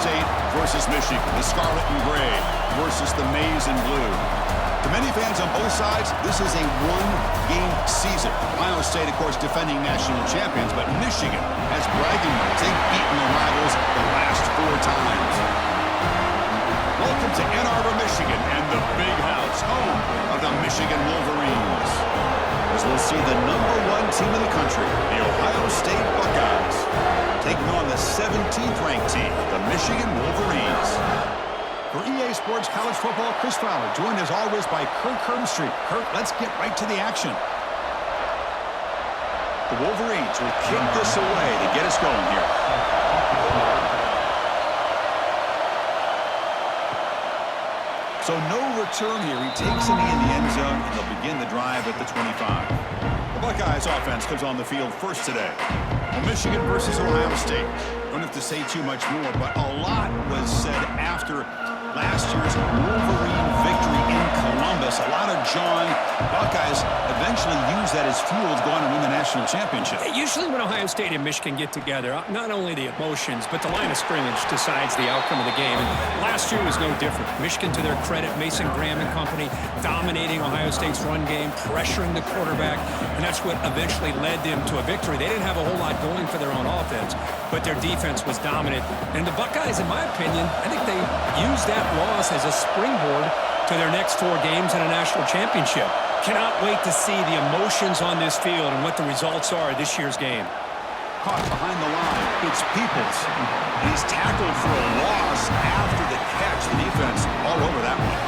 State versus Michigan. The scarlet and gray versus the maize and blue. To many fans on both sides, this is a one-game season. Ohio State, of course, defending national champions, but Michigan has bragging rights. They've beaten their rivals the last 4 times. Welcome to Ann Arbor, Michigan, and the Big House, home of the Michigan Wolverines. As we'll see the #1 team in the country, the Ohio State Buckeyes, taking on the 17th ranked team, the Michigan Wolverines. For EA Sports College Football, Chris Fowler, joined as always by Kirk Hermstreet. Kirk, let's get right to the action. The Wolverines will kick this away to get us going here. So no return here. He takes a knee in the end zone, and they'll begin the drive at the 25. The Buckeyes offense comes on the field first today. Well, Michigan versus Ohio State. Don't have to say too much more, but a lot was said after last year's Wolverine victory in Columbus. A lot of John. Buckeyes eventually use that as fuel to go on and win the national championship. Usually when Ohio State and Michigan get together, not only the emotions, but the line of scrimmage decides the outcome of the game. And last year was no different. Michigan, to their credit, Mason Graham and company, dominating Ohio State's run game, pressuring the quarterback, and that's what eventually led them to a victory. They didn't have a whole lot going for their own offense, but their defense was dominant. And the Buckeyes, in my opinion, I think they used that loss as a springboard to their next 4 games in a national championship. Cannot wait to see the emotions on this field and what the results are of this year's game. Caught behind the line. It's Peoples. He's tackled for a loss after the catch. The defense all over that one.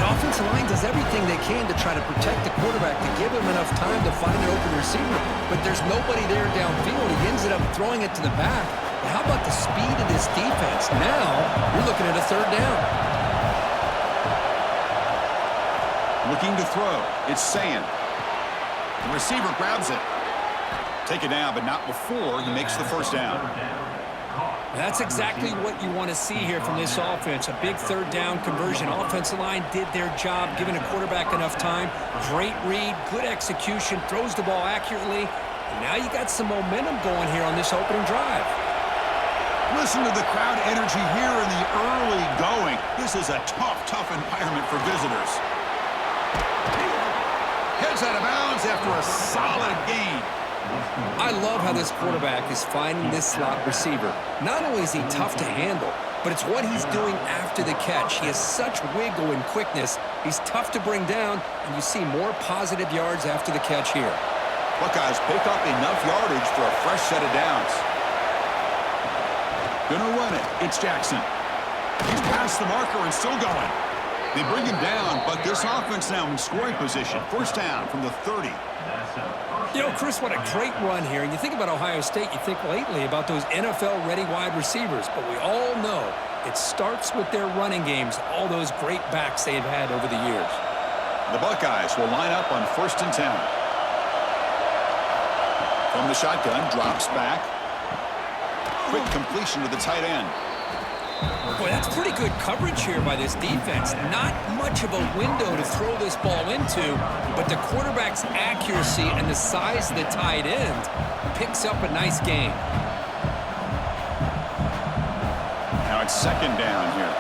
The offensive line does everything they can to try to protect the quarterback, to give him enough time to find an open receiver. But there's nobody there downfield. He ends up throwing it to the back. But how about the speed of this defense? Now, you're looking at a 3rd down. Looking to throw. It's Sand. The receiver grabs it. Take it down, but not before he makes the 1st down. That's exactly what you want to see here from this offense. A big 3rd down conversion. Offensive line did their job, giving a quarterback enough time. Great read, good execution, throws the ball accurately. And now you got some momentum going here on this opening drive. Listen to the crowd energy here in the early going. This is a tough environment for visitors. Heads out of bounds after a solid gain. I love how this quarterback is finding this slot receiver. Not only is he tough to handle, but it's what he's doing after the catch. He has such wiggle and quickness. He's tough to bring down, and you see more positive yards after the catch here. Buckeyes pick up enough yardage for a fresh set of downs. Gonna run it. It's Jackson. He's past the marker and still going. They bring him down, but this offense now in scoring position. 1st down from the 30. You know, Chris, what a great run here. And you think about Ohio State, you think lately about those NFL-ready wide receivers. But we all know it starts with their running games, all those great backs they've had over the years. The Buckeyes will line up on 1st and 10. From the shotgun, drops back. Quick completion to the tight end. Boy, that's pretty good coverage here by this defense. Not much of a window to throw this ball into, but the quarterback's accuracy and the size of the tight end picks up a nice gain. Now it's 2nd down here.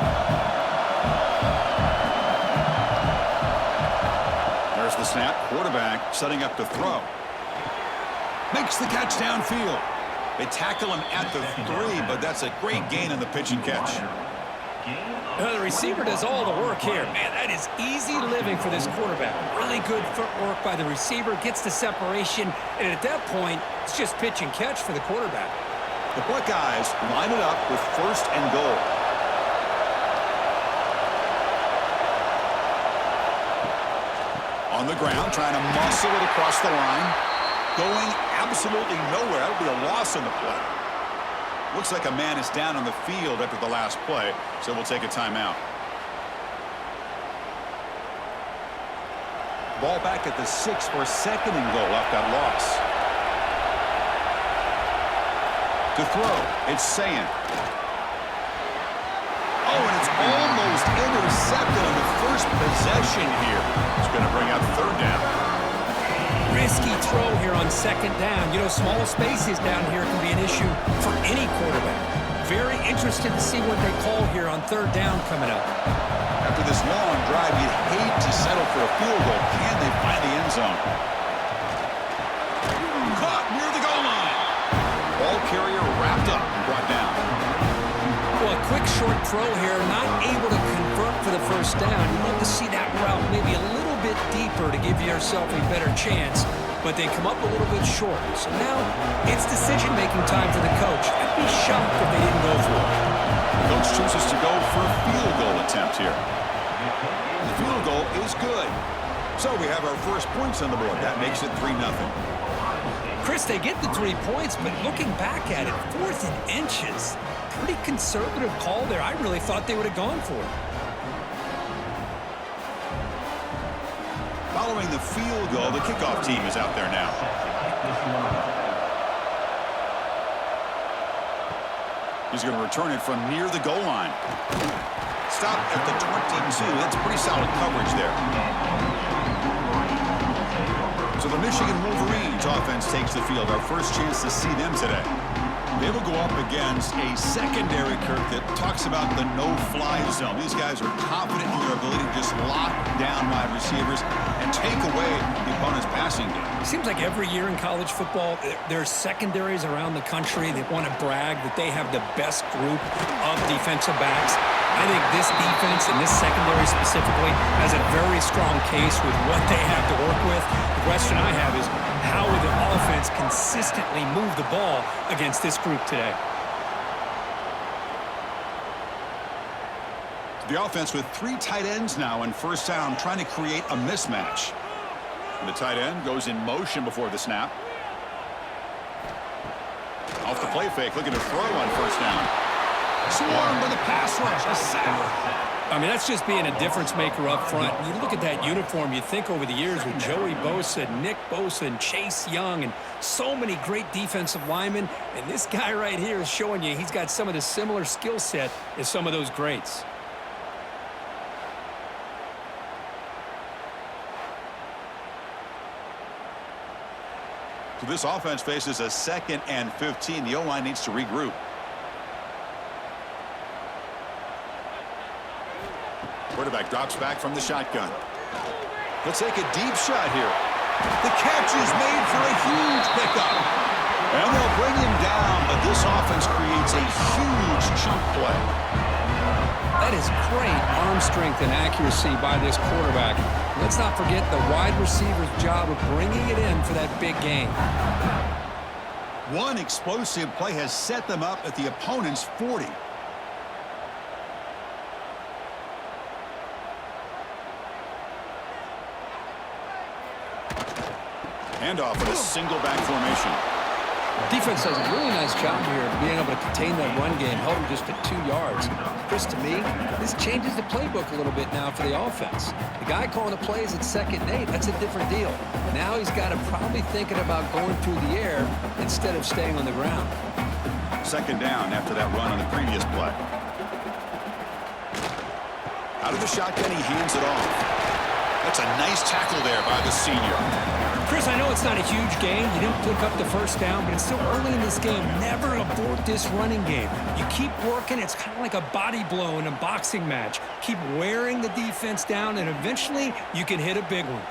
There's the snap. Quarterback setting up to throw. Makes the catch downfield. They tackle him at the 3, but that's a great gain on the pitch and catch. The receiver does all the work here. Man, that is easy living for this quarterback. Really good footwork by the receiver, gets the separation, and at that point, it's just pitch and catch for the quarterback. The Buckeyes line it up with 1st and goal. On the ground, trying to muscle it across the line. Going absolutely nowhere. That would be a loss on the play. Looks like a man is down on the field after the last play, so we'll take a timeout. Ball back at the 6 for 2nd and goal off that loss. To throw, it's Sand. Oh, and it's almost intercepted on the first possession here. It's going to bring out 3rd down. Risky throw here on 2nd down. You know, small spaces down here can be an issue for any quarterback. Very interested to see what they call here on third down coming up. After this long drive, you'd hate to settle for a field goal. Can they find the end zone? Caught near the goal line. Ball carrier wrapped up and brought down. Well, a quick short throw here, not able to convert for the first down. You'd love to see that route maybe a little bit deeper to give yourself a better chance, but they come up a little bit short. So now it's decision-making time for the coach. I'd be shocked if they didn't go for it. The coach chooses to go for a field goal attempt here. The field goal is good. So we have our first points on the board. That makes it 3-0. Chris, they get the 3 points, but looking back at it, 4th and inches. Pretty conservative call there. I really thought they would have gone for it. Following the field goal, the kickoff team is out there now. He's going to return it from near the goal line. Stop at the 22. That's pretty solid coverage there. So the Michigan Wolverines offense takes the field. Our first chance to see them today. They will go up against a secondary, Kirk, that talks about the no-fly zone. These guys are confident in their ability to just lock down wide receivers and take away the opponent's passing game. Seems like every year in college football, there's secondaries around the country that want to brag that they have the best group of defensive backs. I think this defense and this secondary specifically has a very strong case with what they have to work with. The question I have is, how will the offense consistently move the ball against this group today? The offense with 3 tight ends now in first down, trying to create a mismatch. And the tight end goes in motion before the snap. Off the play fake, looking to throw on first down. Swarmed by the pass rush. A sack. I mean, that's just being a difference maker up front. You look at that uniform, you think over the years with Joey Bosa, Nick Bosa, and Chase Young, and so many great defensive linemen. And this guy right here is showing you he's got some of the similar skill set as some of those greats. So this offense faces a 2nd and 15. The O-line needs to regroup. Quarterback drops back from the shotgun. He'll take a deep shot here. The catch is made for a huge pickup. And they'll bring him down, but this offense creates a huge chunk play. That is great arm strength and accuracy by this quarterback. Let's not forget the wide receiver's job of bringing it in for that big game. One explosive play has set them up at the opponent's 40. Handoff in a single back formation. Defense does a really nice job here of being able to contain that run game, held him just at 2 yards. Chris, to me, this changes the playbook a little bit now for the offense. The guy calling the plays at 2nd and 8, that's a different deal. Now he's got to probably thinking about going through the air instead of staying on the ground. 2nd down after that run on the previous play. Out of the shotgun, he hands it off. That's a nice tackle there by the senior. Chris, I know it's not a huge game. You didn't pick up the first down, but it's still early in this game. Never abort this running game. You keep working. It's kind of like a body blow in a boxing match. Keep wearing the defense down, and eventually you can hit a big one.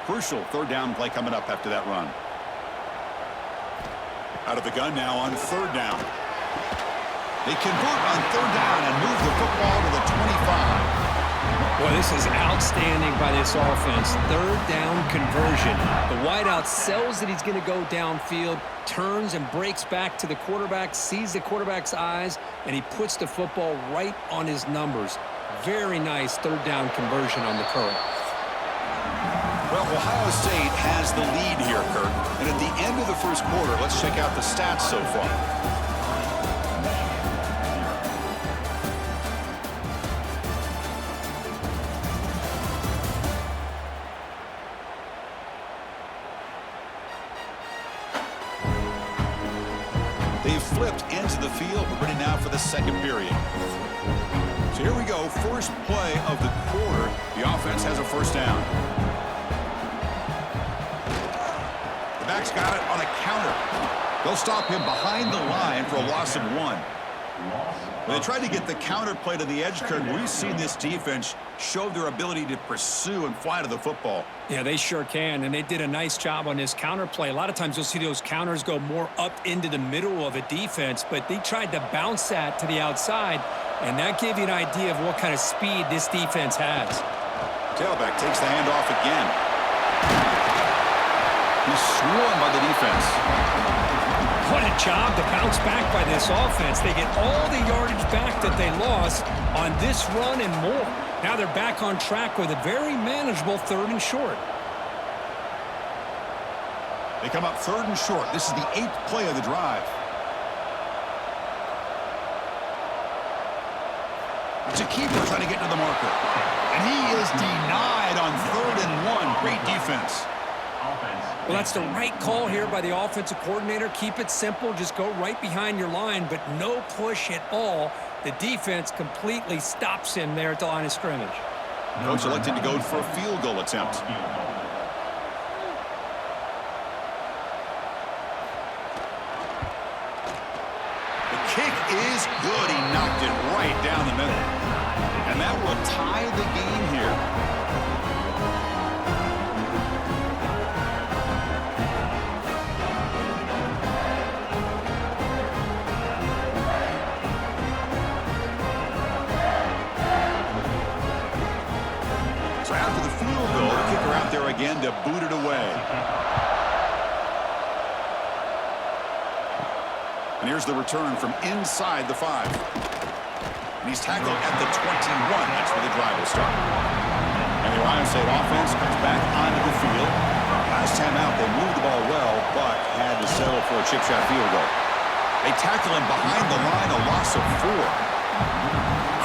Crucial 3rd down play coming up after that run. Out of the gun now on 3rd down. They convert on 3rd down and move the football to the 25. Boy, this is outstanding by this offense. 3rd down conversion. The wideout sells that he's going to go downfield, turns and breaks back to the quarterback, sees the quarterback's eyes, and he puts the football right on his numbers. Very nice 3rd down conversion on the curl. Well, Ohio State has the lead here, Kirk. And at the end of the first quarter, let's check out the stats so far. They've flipped into the field. We're ready now for the 2nd period. So here we go. First play of the quarter. The offense has a first down. The back's got it on a counter. They'll stop him behind the line for a loss of 1. When they tried to get the counter play to the edge, Kurt, we've seen this defense show their ability to pursue and fly to the football. Yeah, they sure can, and they did a nice job on this counter play. A lot of times you'll see those counters go more up into the middle of a defense, but they tried to bounce that to the outside, and that gave you an idea of what kind of speed this defense has. Tailback takes the handoff again. He's swarmed by the defense. What a job to bounce back by this offense. They get all the yardage back that they lost on this run and more. Now they're back on track with a very manageable 3rd and short. They come up 3rd and short. This is the 8th play of the drive. It's a keeper trying to get to the marker. And he is denied on 3rd and 1. Great defense. Well, that's the right call here by the offensive coordinator. Keep it simple. Just go right behind your line, but no push at all. The defense completely stops him there at the line of scrimmage. Coach elected to go for a field goal attempt. The kick is good. He knocked it right down the middle. And that will tie the game here. Again to boot it away. And here's the return from inside the 5. And he's tackled at the 21. That's where the drive will start. And the Ohio State offense comes back onto the field. Last time out, they moved the ball well, but had to settle for a chip shot field goal. They tackle him behind the line, a loss of 4.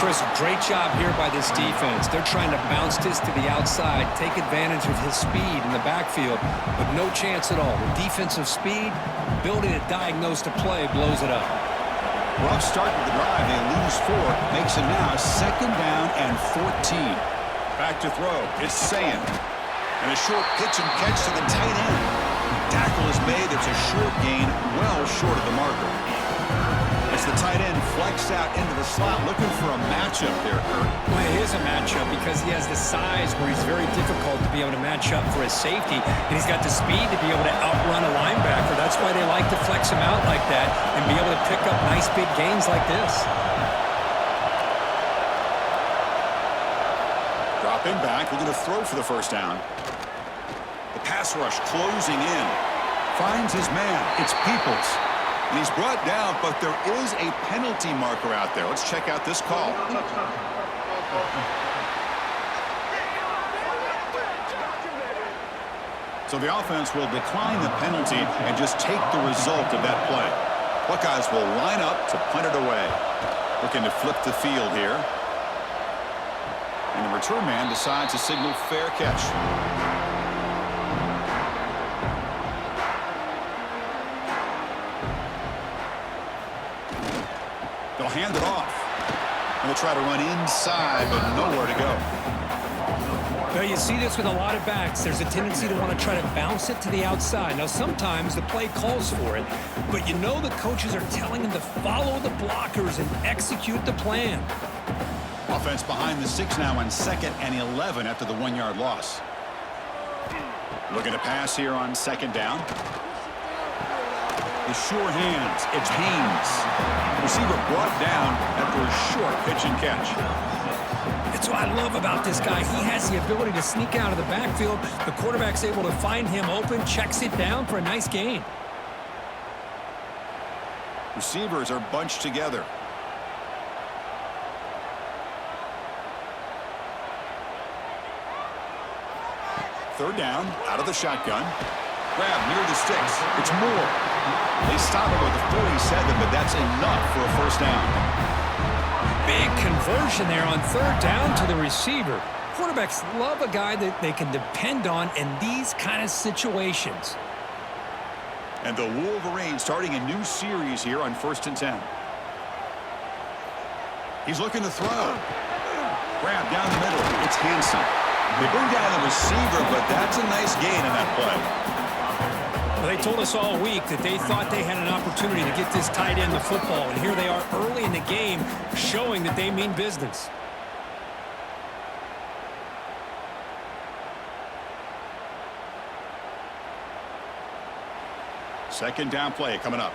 Chris, great job here by this defense. They're trying to bounce this to the outside, take advantage of his speed in the backfield, but no chance at all. The defensive speed, ability to diagnose the play, blows it up. Rough start to the drive. They lose 4. Makes it now 2nd down and 14. Back to throw. It's Sayin. And a short pitch and catch to the tight end. Tackle is made. It's a short gain, well short of the marker. As the tight end flexed out into the slot, looking for a matchup there, Kurt. Well, it is a matchup because he has the size where he's very difficult to be able to match up for his safety, and he's got the speed to be able to outrun a linebacker. That's why they like to flex him out like that and be able to pick up nice big gains like this. Dropping back, looking to throw for the 1st down. The pass rush closing in. Finds his man. It's Peoples. And he's brought down, but there is a penalty marker out there. Let's check out this call. So the offense will decline the penalty and just take the result of that play. Buckeyes will line up to punt it away. Looking to flip the field here. And the return man decides to signal fair catch. They'll hand it off. And they'll try to run inside, but nowhere to go. Well, you see this with a lot of backs. There's a tendency to want to try to bounce it to the outside. Now, sometimes the play calls for it, but you know the coaches are telling them to follow the blockers and execute the plan. Offense behind the 6 now on 2nd and 11 after the 1-yard loss. Looking to pass here on 2nd down. The sure hands. It's Haynes. Receiver brought down after a short pitch and catch. That's what I love about this guy. He has the ability to sneak out of the backfield. The quarterback's able to find him open, checks it down for a nice gain. Receivers are bunched together. Third down, out of the shotgun. Grab near the sticks. It's Moore. They stop him with the 47, but that's enough for a 1st down. Big conversion there on 3rd down to the receiver. Quarterbacks love a guy that they can depend on in these kind of situations. And the Wolverine starting a new series here on 1st and 10. He's looking to throw. Grab down the middle. It's Hanson. They bring down the receiver, but that's a nice gain in that play. Well, they told us all week that they thought they had an opportunity to get this tight end the football, and here they are early in the game showing that they mean business. Second down play coming up.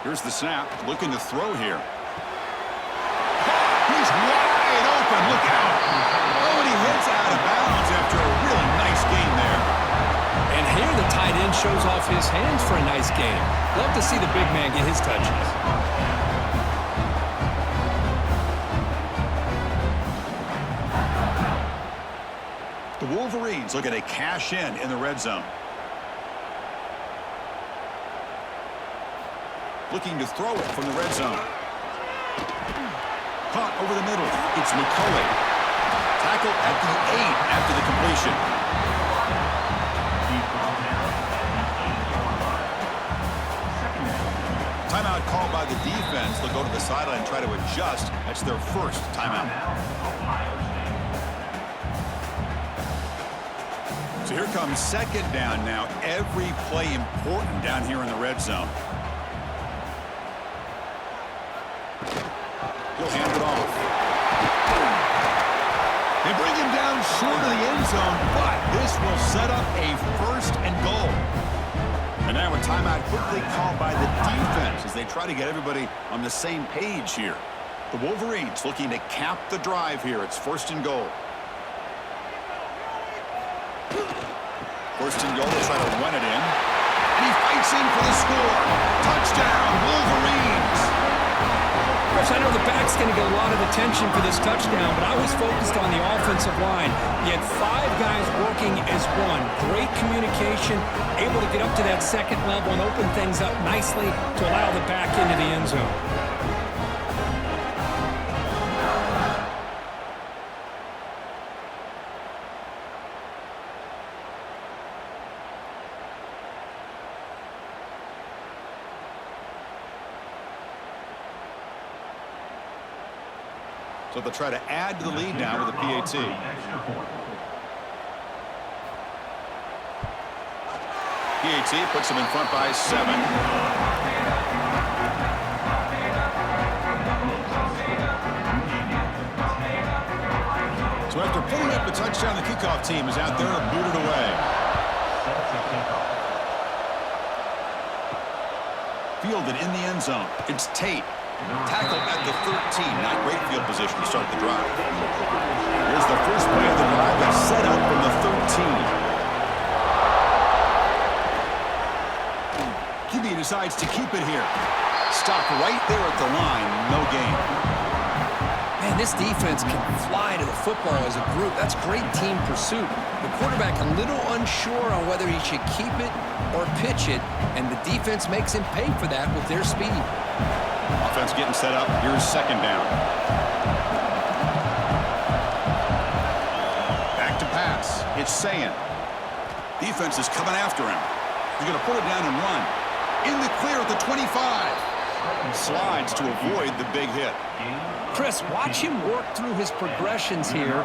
Here's the snap, looking to throw here. He's wide open, look out. Oh, and he hits out of bounds after a really nice game there. And here the tight end shows off his hands for a nice game. Love to see the big man get his touches. The Wolverines looking to cash in the red zone. Looking to throw it from the red zone. Caught over the middle. It's McCullough. Tackle at the 8 after the completion. Timeout called by the defense. They'll go to the sideline and try to adjust. That's their first timeout. So here comes second down now. Every play important down here in the red zone. He'll hand it off. They bring him down short of the end zone, but this will set up a first and goal. And now a timeout quickly called by the defense as they try to get everybody on the same page here. The Wolverines looking to cap the drive here. It's first and goal. First and goal, they'll try to run it in. And he fights in for the score. Touchdown, Wolverines. Chris, I know the back's going to get a lot of attention for this touchdown, but I was focused on the offensive line. You had 5 guys working as one. Great communication, able to get up to that second level and open things up nicely to allow the back into the end zone. So they'll try to add to the lead now with a PAT. PAT puts them in front by 7. So after pulling up the touchdown, the kickoff team is out there to boot it away. Fielded in the end zone. It's Tate. Tackle at the 13. Not great field position to start the drive. Here's the first play of the drive. That's set up from the 13. QB decides to keep it here. Stop right there at the line. No gain. Man, this defense can fly to the football as a group. That's great team pursuit. The quarterback a little unsure on whether he should keep it or pitch it, and the defense makes him pay for that with their speed. Offense getting set up. Here's second down. Back to pass. It's Sayan. Defense is coming after him. He's going to pull it down and run. In the clear at the 25. Slides to avoid the big hit. Chris, watch him work through his progressions here.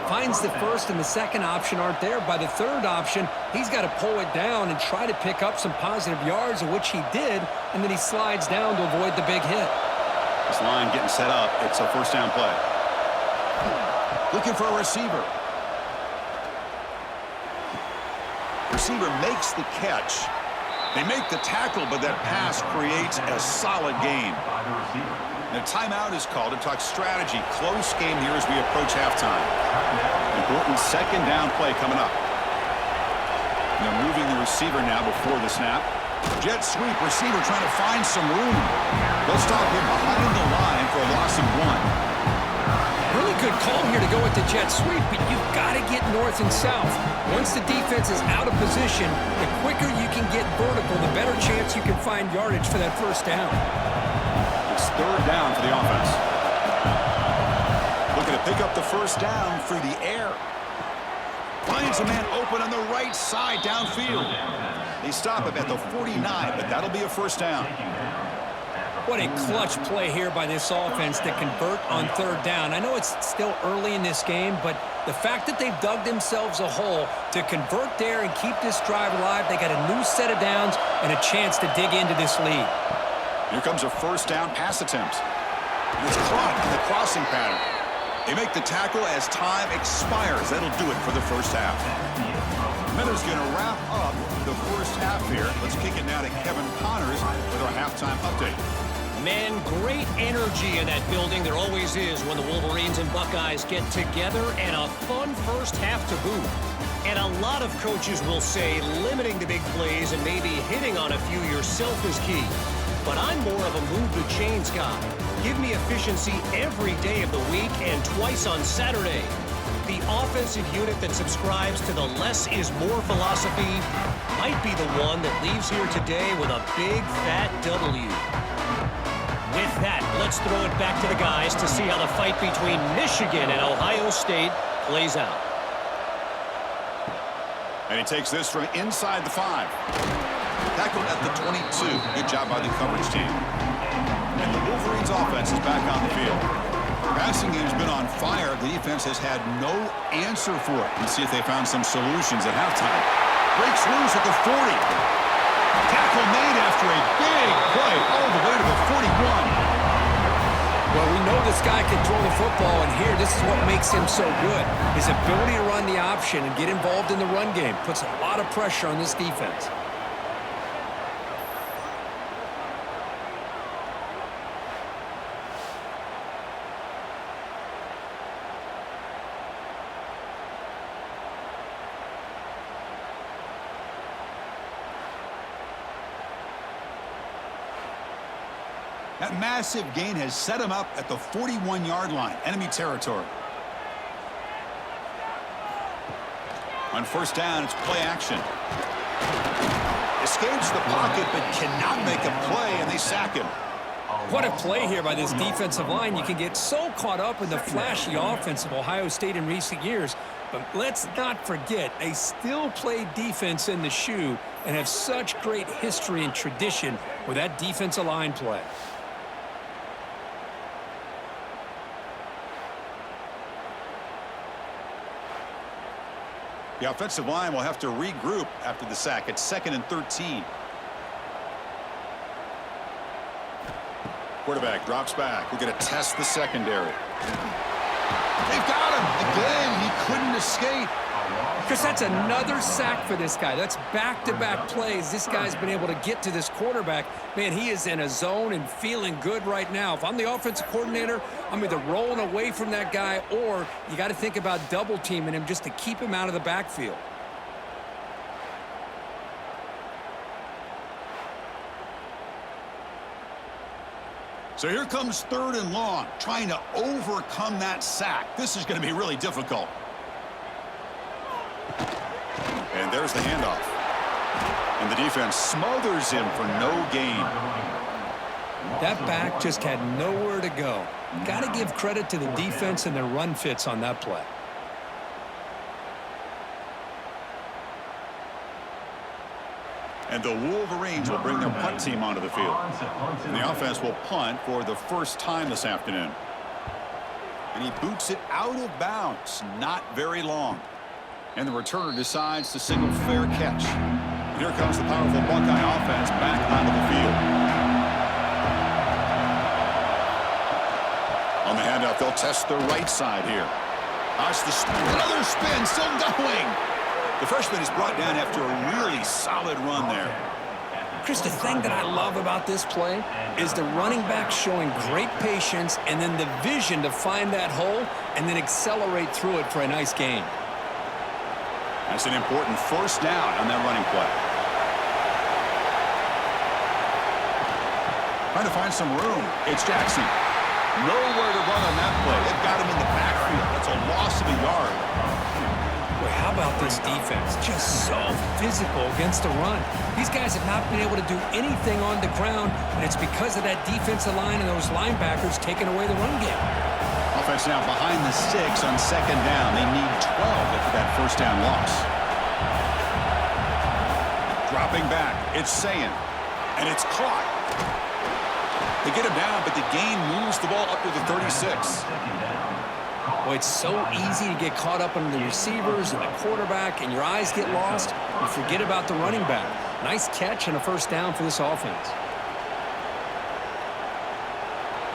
Finds the first and the second option aren't there. By the third option, he's got to pull it down and try to pick up some positive yards, of which he did, and then he slides down to avoid the big hit. This line getting set up. It's a first down play. Looking for a receiver. Receiver makes the catch. They make the tackle, but that pass creates a solid gain. And a timeout is called to talk strategy. Close game here as we approach halftime. Important second down play coming up. They're moving the receiver now before the snap. Jet sweep, receiver trying to find some room. They'll stop him behind the line for a loss of 1. Really good call here to go with the jet sweep, but you've got to get north and south. Once the defense is out of position, the quicker you can get vertical, the better chance you can find yardage for that first down. It's third down for the offense. Looking to pick up the first down through the air. Finds a man open on the right side downfield. They stop him at the 49, but that'll be a first down. What a clutch play here by this offense to convert on third down. I know it's still early in this game, but the fact that they've dug themselves a hole to convert there and keep this drive alive, they got a new set of downs and a chance to dig into this lead. Here comes a first down pass attempt. And it's caught in the crossing pattern. They make the tackle as time expires. That'll do it for the first half. Miller's going to wrap up the first half here. Let's kick it now to Kevin Connors with our halftime update. Man, great energy in that building. There always is when the Wolverines and Buckeyes get together, and a fun first half to boot. And a lot of coaches will say limiting the big plays and maybe hitting on a few yourself is key. But I'm more of a move the chains guy. Give me efficiency every day of the week and twice on Saturday. The offensive unit that subscribes to the less is more philosophy might be the one that leaves here today with a big fat W. With that, let's throw it back to the guys to see how the fight between Michigan and Ohio State plays out. And he takes this from inside the 5. Tackled at the 22. Good job by the coverage team. And the Wolverines offense is back on the field. Passing game's been on fire. The defense has had no answer for it. Let's see if they found some solutions at halftime. Breaks loose at the 40. Tackle made after a big play all the way to the 41. Well, we know this guy can throw the football, and here, this is what makes him so good. His ability to run the option and get involved in the run game puts a lot of pressure on this defense. That massive gain has set him up at the 41-yard line, enemy territory. On first down, it's play action. Escapes the pocket, but cannot make a play, and they sack him. What a play here by this defensive line. You can get so caught up in the flashy offense of Ohio State in recent years, but let's not forget, they still play defense in the shoe and have such great history and tradition with that defensive line play. The offensive line will have to regroup after the sack. It's 2nd and 13. Quarterback drops back. We're going to test the secondary. They've got him. Again, he couldn't escape. Chris, that's another sack for this guy. That's back-to-back plays. This guy's been able to get to this quarterback. Man, he is in a zone and feeling good right now. If I'm the offensive coordinator, I'm either rolling away from that guy or you got to think about double-teaming him just to keep him out of the backfield. So here comes 3rd and long, trying to overcome that sack. This is going to be really difficult. And there's the handoff. And the defense smothers him for no gain. That back just had nowhere to go. Got to give credit to the defense and their run fits on that play. And the Wolverines will bring their punt team onto the field. And the offense will punt for the first time this afternoon. And he boots it out of bounds. Not very long. And the returner decides to single fair catch. And here comes the powerful Buckeye offense back onto the field. On the handoff, they'll test the right side here. That's the spin. Another spin, still going. The freshman is brought down after a really solid run there. Chris, the thing that I love about this play is the running back showing great patience and then the vision to find that hole and then accelerate through it for a nice gain. That's an important first down on that running play. Trying to find some room. It's Jackson. Nowhere to run on that play. They've got him in the backfield. That's a loss of a yard. Boy, how about this defense? Just so physical against the run. These guys have not been able to do anything on the ground, and it's because of that defensive line and those linebackers taking away the run game. Offense now behind the 6 on 2nd down. They need 12 after that first down loss. Dropping back, it's Sayin, and it's caught. They get him down, but the gain moves the ball up to the 36. Well, it's so easy to get caught up on the receivers and the quarterback, and your eyes get lost. You forget about the running back. Nice catch and a first down for this offense.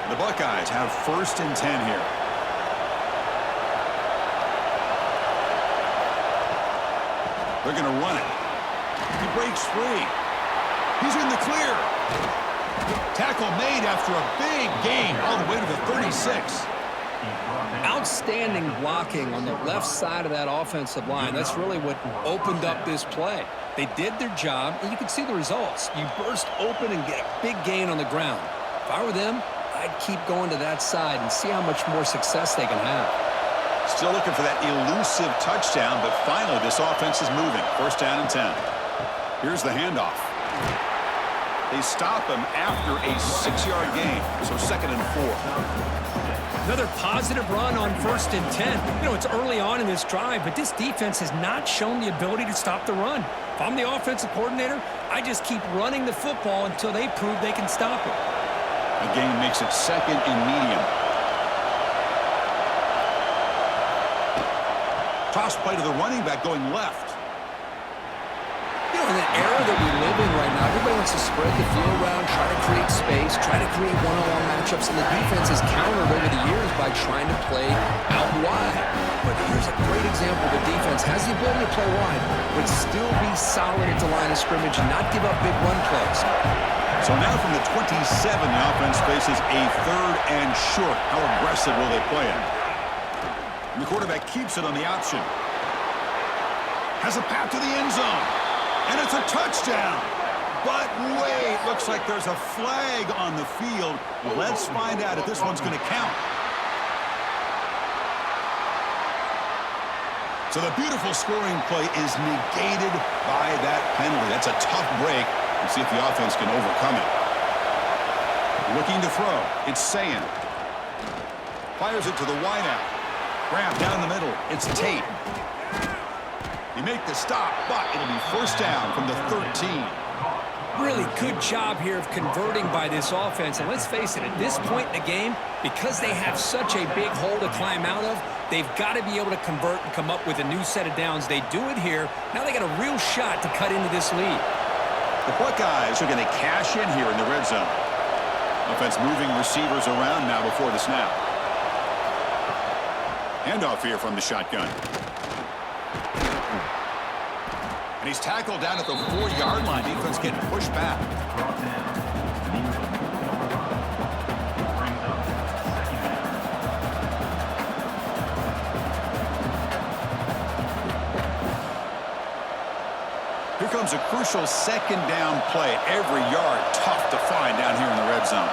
The Buckeyes have 1st and 10 here. They're going to run it. He breaks free. He's in the clear. Tackle made after a big gain all the way to the 36. Outstanding blocking on the left side of that offensive line. That's really what opened up this play. They did their job, and you can see the results. You burst open and get a big gain on the ground. If I were them, I'd keep going to that side and see how much more success they can have. Still looking for that elusive touchdown, but finally this offense is moving. 1st down and 10. Here's the handoff. They stop him after a 6-yard gain, so 2nd and 4. Another positive run on 1st and 10. You know, it's early on in this drive, but this defense has not shown the ability to stop the run. If I'm the offensive coordinator, I just keep running the football until they prove they can stop it. The gain makes it 2nd and medium. Toss play to the running back going left. You know, in the era that we live in right now, everybody wants to spread the field around, try to create space, try to create one-on-one matchups, and the defense has countered over the years by trying to play out wide. But here's a great example. The defense has the ability to play wide, but still be solid at the line of scrimmage and not give up big run plays. So now from the 27, the offense faces a 3rd and short. How aggressive will they play it? And the quarterback keeps it on the option. Has a path to the end zone. And it's a touchdown. But wait, looks like there's a flag on the field. Let's find out if this one's going to count. So the beautiful scoring play is negated by that penalty. That's a tough break. Let's see if the offense can overcome it. Looking to throw. It's Sayin. Fires it to the wideout. Grab down the middle. It's Tate. They make the stop, but it'll be 1st down from the 13. Really good job here of converting by this offense. And let's face it, at this point in the game, because they have such a big hole to climb out of, they've got to be able to convert and come up with a new set of downs. They do it here. Now they got a real shot to cut into this lead. The Buckeyes are going to cash in here in the red zone. Offense moving receivers around now before the snap. Handoff here from the shotgun. And he's tackled down at the 4-yard line. Defense getting pushed back. Here comes a crucial 2nd down play. Every yard tough to find down here in the red zone.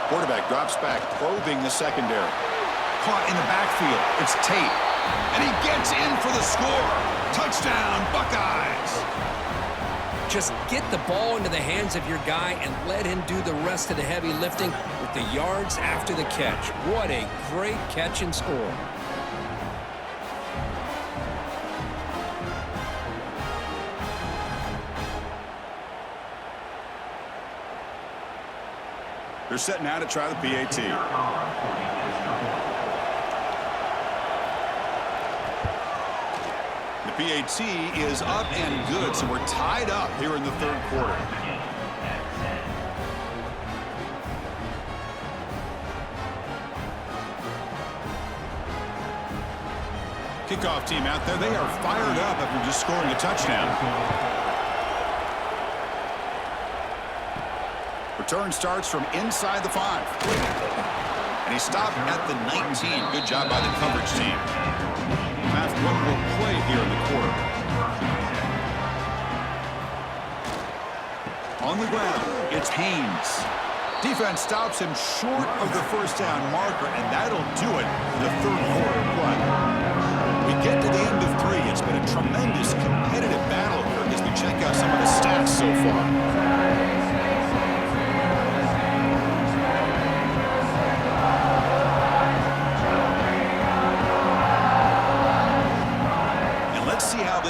Quarterback drops back, probing the secondary. Caught in the backfield. It's Tate. And he gets in for the score. Touchdown, Buckeyes. Just get the ball into the hands of your guy and let him do the rest of the heavy lifting with the yards after the catch. What a great catch and score. They're setting out to try the PAT. The PAT is up and good, so we're tied up here in the 3rd quarter. Kickoff team out there. They are fired up after just scoring a touchdown. Return starts from inside the 5. And he stopped at the 19. Good job by the coverage team. That's what will play here in the quarter. On the ground, it's Haynes. Defense stops him short of the 1st down marker, and that'll do it for the 3rd quarter play. We get to the end of 3. It's been a tremendous competitive battle here as we check out some of the stats so far.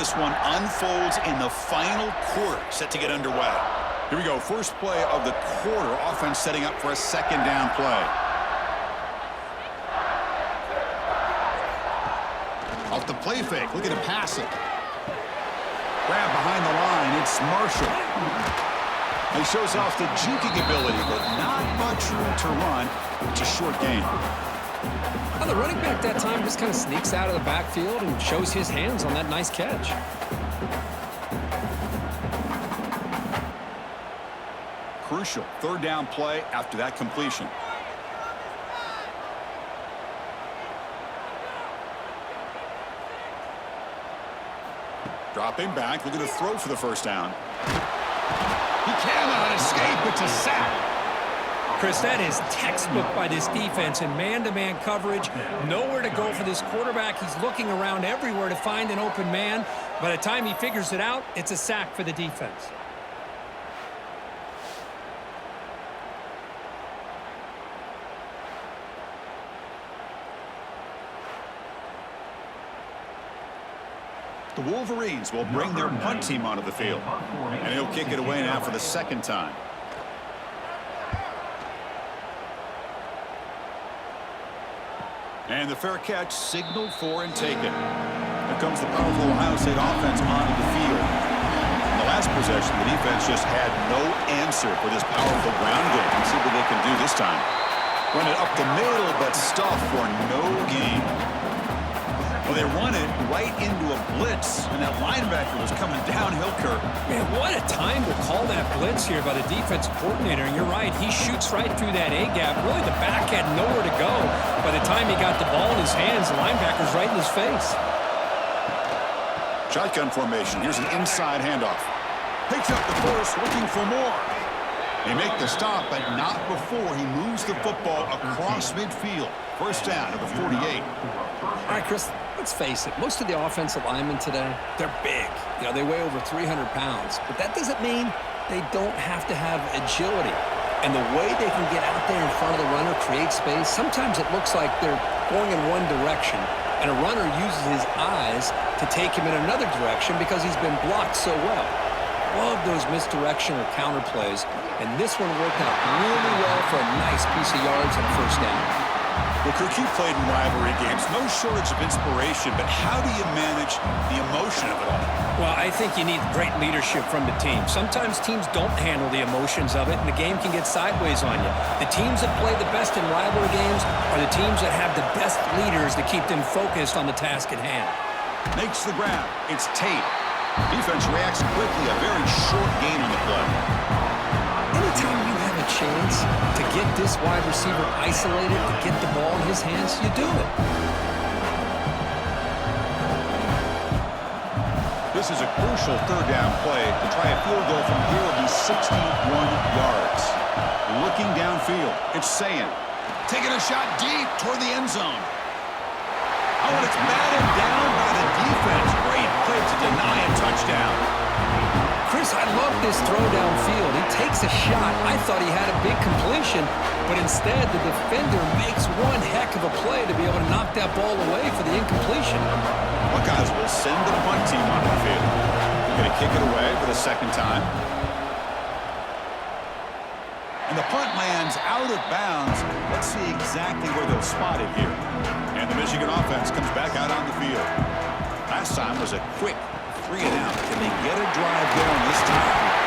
this one unfolds in the final quarter, set to get underway. Here we go, first play of the quarter. Offense setting up for a second down play. Off the play fake, looking to pass it. Grab behind the line, it's Marshall. He shows off the juking ability, but not much room to run. It's a short gain. Well, the running back that time just kind of sneaks out of the backfield and shows his hands on that nice catch. Crucial third down play after that completion. Dropping back, looking to throw for the first down. He cannot escape. It's a sack. Chris, that is textbook by this defense in man-to-man coverage. Nowhere to go for this quarterback. He's looking around everywhere to find an open man. By the time he figures it out, it's a sack for the defense. The Wolverines will bring their punt team onto the field. And he'll kick it away now for the second time. And the fair catch signaled for and taken. Here comes the powerful Ohio State offense onto the field. In the last possession, the defense just had no answer for this powerful ground game. Let's see what they can do this time. Run it up the middle, but stuffed for no gain. Well, they run it right into a blitz, and that linebacker was coming downhill, Kirk. Man, what a time to call that blitz here by the defensive coordinator. And you're right, he shoots right through that A-gap. Really, the back had nowhere to go. By the time he got the ball in his hands, the linebacker's right in his face. Shotgun formation. Here's an inside handoff. Picks up the first, looking for more. They make the stop, but not before he moves the football across midfield. First down to the 48. All right, Chris, let's face it. Most of the offensive linemen today, they're big. You know, they weigh over 300 pounds. But that doesn't mean they don't have to have agility. And the way they can get out there in front of the runner, create space, sometimes it looks like they're going in one direction, and a runner uses his eyes to take him in another direction because he's been blocked so well. Love those misdirection or counter plays, and this one worked out really well for a nice piece of yards and first down. Well, Kirk, you played in rivalry games. No shortage of inspiration, but how do you manage the emotion of it all? Well, I think you need great leadership from the team. Sometimes teams don't handle the emotions of it, and the game can get sideways on you. The teams that play the best in rivalry games are the teams that have the best leaders to keep them focused on the task at hand. Makes the grab. It's Tate. Defense reacts quickly. A very short gain on the play. Anytime you have a chance to get this wide receiver isolated, to get the ball in his hands, you do it. This is a crucial third down play. To try a field goal from here will be 61 yards. Looking downfield, it's Sayan. Taking a shot deep toward the end zone. Oh, and it's batted down by the defense. Great play to deny a touchdown. Chris, I love this throw downfield. He takes a shot. I thought he had a big completion, but instead the defender makes one heck of a play to be able to knock that ball away for the incompletion. Buckeyes will send the punt team onto the field. They're going to kick it away for the second time. And the punt lands out of bounds. Let's see exactly where they'll spot it here. And the Michigan offense comes back out on the field. Last time was a quick 3-and-out. Can they get a drive going this time?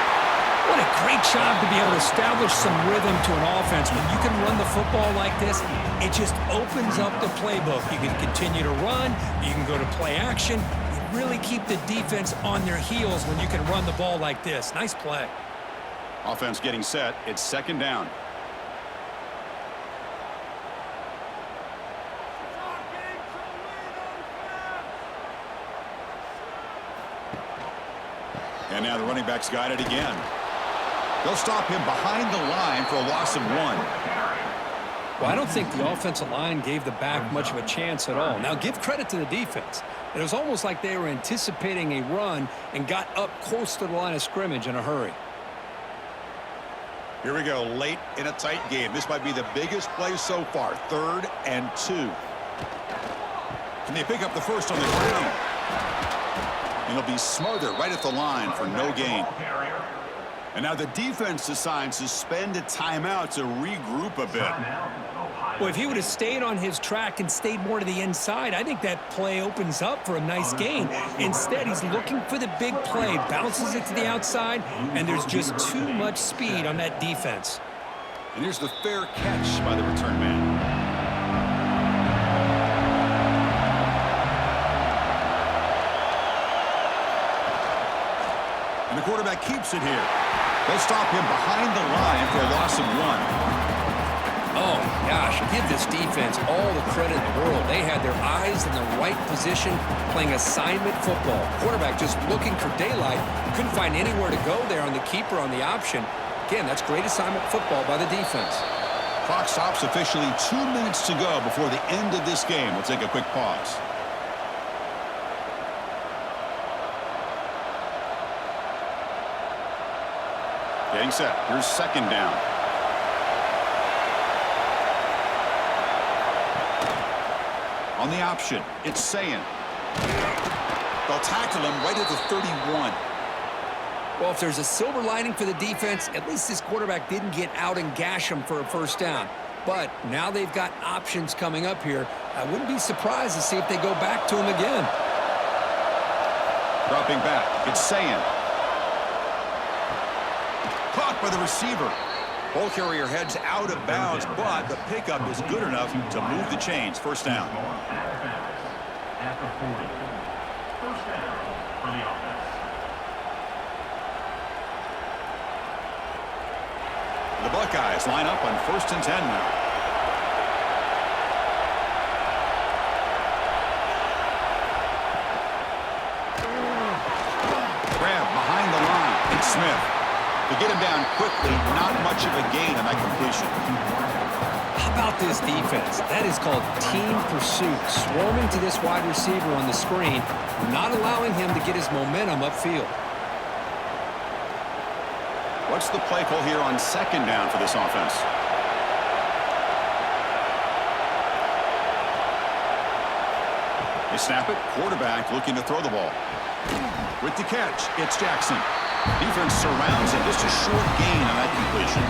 What a great job to be able to establish some rhythm to an offense. When you can run the football like this, it just opens up the playbook. You can continue to run. You can go to play action. You really keep the defense on their heels when you can run the ball like this. Nice play. Offense getting set. It's second down. And now the running back's got it again. They'll stop him behind the line for a loss of 1. Well, I don't think the offensive line gave the back much of a chance at all. Now, give credit to the defense. It was almost like they were anticipating a run and got up close to the line of scrimmage in a hurry. Here we go, late in a tight game. This might be the biggest play so far. 3rd and 2. Can they pick up the first on the ground? And he'll be smothered right at the line for no gain. And now the defense decides to spend a timeout to regroup a bit. Well, if he would have stayed on his track and stayed more to the inside, I think that play opens up for a nice gain. Instead, he's looking for the big play, bounces it to the outside, and there's just too much speed on that defense. And here's the fair catch by the return man. And the quarterback keeps it here. They'll stop him behind the line for a loss of 1. Oh, gosh, give this defense all the credit in the world. They had their eyes in the right position, playing assignment football. Quarterback just looking for daylight. Couldn't find anywhere to go there on the keeper on the option. Again, that's great assignment football by the defense. Clock stops officially 2 minutes to go before the end of this game. We'll take a quick pause. Getting set. Here's second down. On the option, it's Sayin. They'll tackle him right at the 31. Well, if there's a silver lining for the defense, at least this quarterback didn't get out and gash him for a first down. But now they've got options coming up here. I wouldn't be surprised to see if they go back to him again. Dropping back, it's Sayin. Caught by the receiver. Ball carrier heads out of bounds, but the pickup is good enough to move the chains. First down. The Buckeyes line up on 1st and 10 now. Grab behind the line. It's Smith. To get him down quickly, not much of a gain on that completion. How about this defense? That is called team pursuit. Swarming to this wide receiver on the screen, not allowing him to get his momentum upfield. What's the play call here on second down for this offense? They snap it. Quarterback looking to throw the ball. With the catch, it's Jackson. Defense surrounds it. Just a short gain on that completion.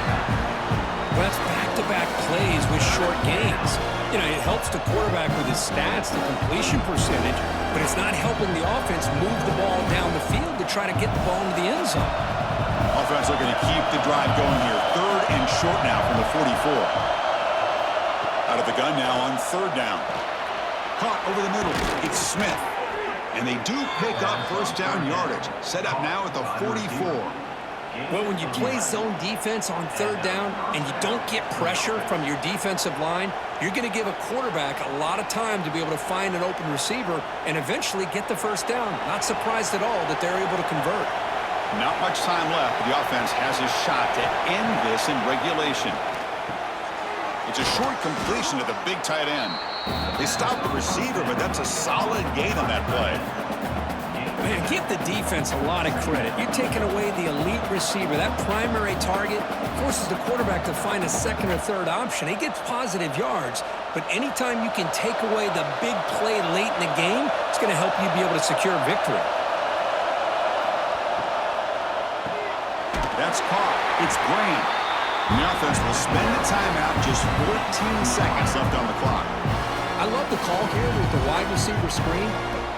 Well, that's back-to-back plays with short gains. You know, it helps the quarterback with his stats, the completion percentage, but it's not helping the offense move the ball down the field to try to get the ball into the end zone. Offense looking to keep the drive going here. 3rd and short now from the 44. Out of the gun now on 3rd down. Caught over the middle. It's Smith. And they do pick up first down yardage. Set up now at the 44. Well, when you play zone defense on 3rd down and you don't get pressure from your defensive line, you're going to give a quarterback a lot of time to be able to find an open receiver and eventually get the first down. Not surprised at all that they're able to convert. Not much time left, but the offense has a shot to end this in regulation. It's a short completion to the big tight end. They stopped the receiver, but that's a solid gain on that play. Man, give the defense a lot of credit. You're taking away the elite receiver. That primary target forces the quarterback to find a second or third option. He gets positive yards, but anytime you can take away the big play late in the game, it's going to help you be able to secure victory. That's caught. It's Green. And the offense will spend the timeout, just 14 seconds left on the clock. I love the call here with the wide receiver screen.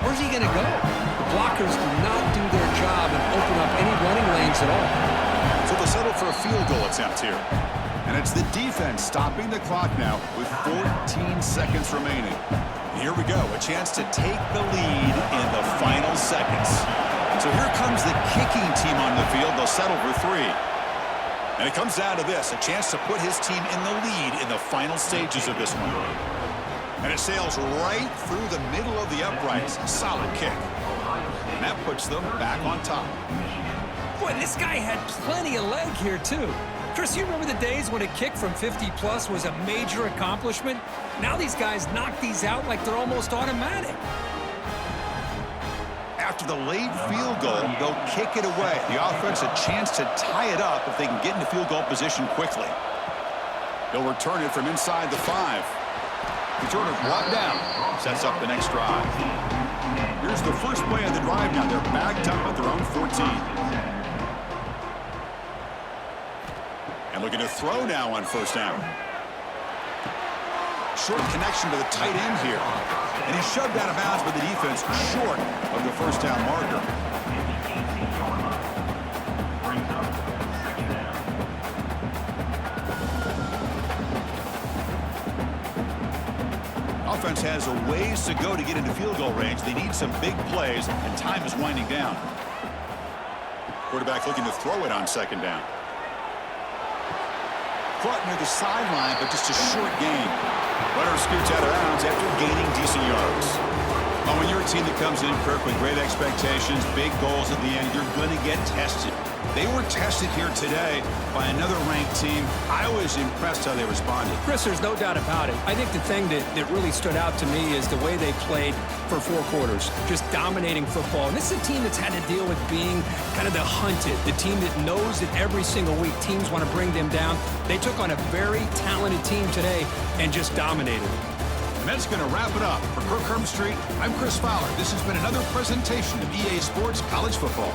Where's he going to go? The blockers do not do their job and open up any running lanes at all. So they'll settle for a field goal attempt here. And it's the defense stopping the clock now with 14 seconds remaining. And here we go, a chance to take the lead in the final seconds. So here comes the kicking team on the field. They'll settle for 3. And it comes down to this, a chance to put his team in the lead in the final stages of this one. And it sails right through the middle of the uprights. Solid kick. And that puts them back on top. Boy, this guy had plenty of leg here, too. Chris, you remember the days when a kick from 50-plus was a major accomplishment? Now these guys knock these out like they're almost automatic. After the late field goal, they'll kick it away. The offense a chance to tie it up if they can get into field goal position quickly. They'll return it from inside the 5. Returner brought down. Sets up the next drive. Here's the first play of the drive now. They're backed up at their own 14. And looking to throw now on first down. Short connection to the tight end here. And he's shoved out of bounds by the defense short of the first down marker. Offense has a ways to go to get into field goal range. They need some big plays, and time is winding down. Quarterback looking to throw it on second down. Caught near the sideline, but just a short gain. Runner scoots out of bounds after gaining decent yards. Well, when you're a team that comes in, Kirk, with great expectations, big goals at the end, you're going to get tested. They were tested here today by another ranked team. I was impressed how they responded. Chris, there's no doubt about it. I think the thing that really stood out to me is the way they played for 4 quarters, just dominating football. And this is a team that's had to deal with being kind of the hunted, the team that knows that every single week teams want to bring them down. They took on a very talented team today and just dominated. And that's going to wrap it up. For Kirk Herbstreit, I'm Chris Fowler. This has been another presentation of EA Sports College Football.